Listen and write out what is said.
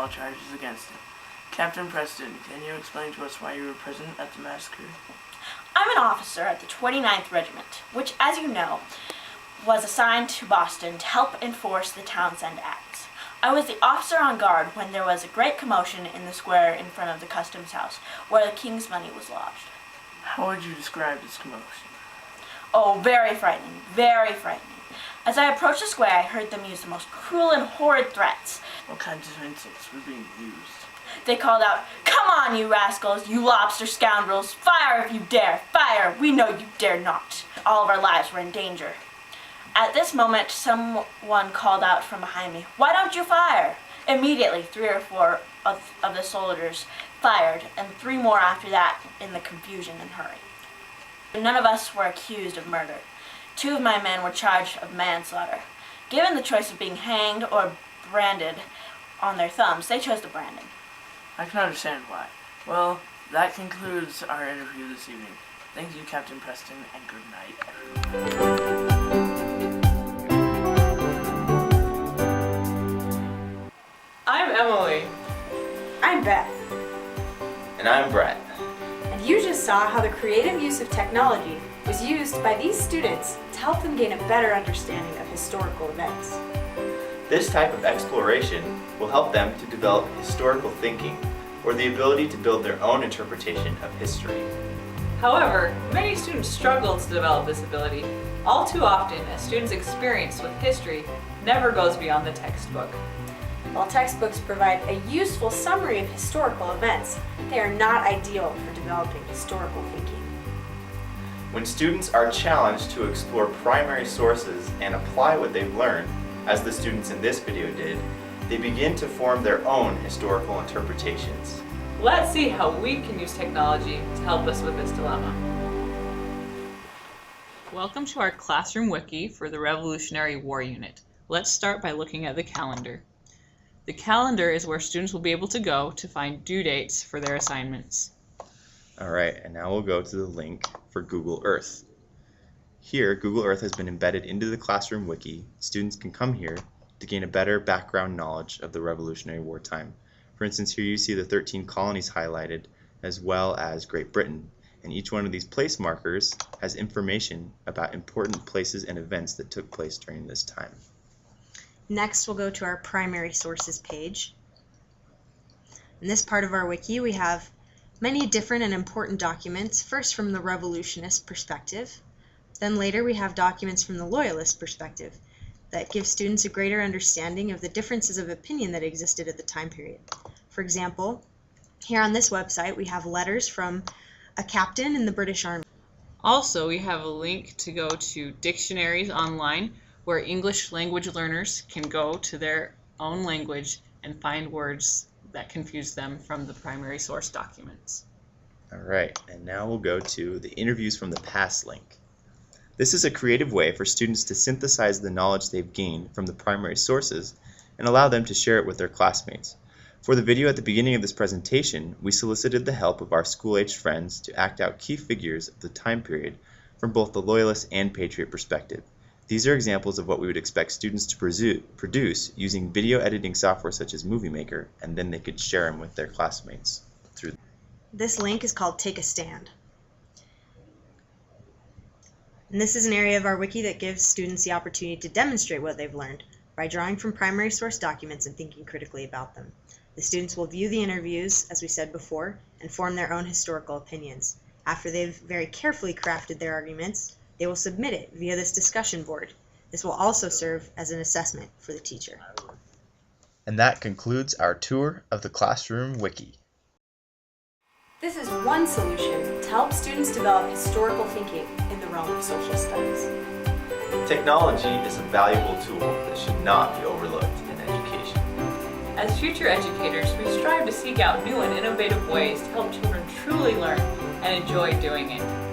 all charges against him. Captain Preston, can you explain to us why you were present at the massacre? I'm an officer at the 29th Regiment, which, as you know, was assigned to Boston to help enforce the Townsend Acts. I was the officer on guard when there was a great commotion in the square in front of the customs house, where the king's money was lodged. How would you describe this commotion? Oh, very frightening, very frightening. As I approached the square, I heard them use the most cruel and horrid threats. What kinds of insults were being used? They called out, "Come on, you rascals, you lobster scoundrels! Fire if you dare! Fire! We know you dare not!" All of our lives were in danger. At this moment, someone called out from behind me, "Why don't you fire?" Immediately, 3 or 4 of the soldiers fired, and 3 more after that in the confusion and hurry. None of us were accused of murder. 2 of my men were charged of manslaughter. Given the choice of being hanged or branded on their thumbs, they chose the branding. I can understand why. Well, that concludes our interview this evening. Thank you, Captain Preston, and good night, everyone. I'm Emily. I'm Beth. And I'm Brett. And you just saw how the creative use of technology was used by these students to help them gain a better understanding of historical events. This type of exploration will help them to develop historical thinking, or the ability to build their own interpretation of history. However, many students struggle to develop this ability. All too often, a student's experience with history never goes beyond the textbook. While textbooks provide a useful summary of historical events, they are not ideal for developing historical thinking. When students are challenged to explore primary sources and apply what they've learned, as the students in this video did, they begin to form their own historical interpretations. Let's see how we can use technology to help us with this dilemma. Welcome to our classroom wiki for the Revolutionary War Unit. Let's start by looking at the calendar. The calendar is where students will be able to go to find due dates for their assignments. Alright, and now we'll go to the link for Google Earth. Here, Google Earth has been embedded into the classroom wiki. Students can come here to gain a better background knowledge of the Revolutionary War time. For instance, here you see the 13 colonies highlighted, as well as Great Britain. And each one of these place markers has information about important places and events that took place during this time. Next, we'll go to our primary sources page. In this part of our wiki, we have many different and important documents, first from the revolutionist perspective. Then later we have documents from the loyalist perspective that give students a greater understanding of the differences of opinion that existed at the time period. For example, here on this website we have letters from a captain in the British Army. Also, we have a link to go to dictionaries online where English language learners can go to their own language and find words that confuse them from the primary source documents. Alright, and now we'll go to the interviews from the past link. This is a creative way for students to synthesize the knowledge they've gained from the primary sources and allow them to share it with their classmates. For the video at the beginning of this presentation, we solicited the help of our school-aged friends to act out key figures of the time period from both the Loyalist and Patriot perspective. These are examples of what we would expect students to produce using video editing software such as Movie Maker, and then they could share them with their classmates. This link is called Take a Stand. And this is an area of our wiki that gives students the opportunity to demonstrate what they've learned by drawing from primary source documents and thinking critically about them. The students will view the interviews, as we said before, and form their own historical opinions. After they've very carefully crafted their arguments, they will submit it via this discussion board. This will also serve as an assessment for the teacher. And that concludes our tour of the classroom wiki. This is one solution to help students develop historical thinking in the realm of social studies. Technology is a valuable tool that should not be overlooked in education. As future educators, we strive to seek out new and innovative ways to help children truly learn and enjoy doing it.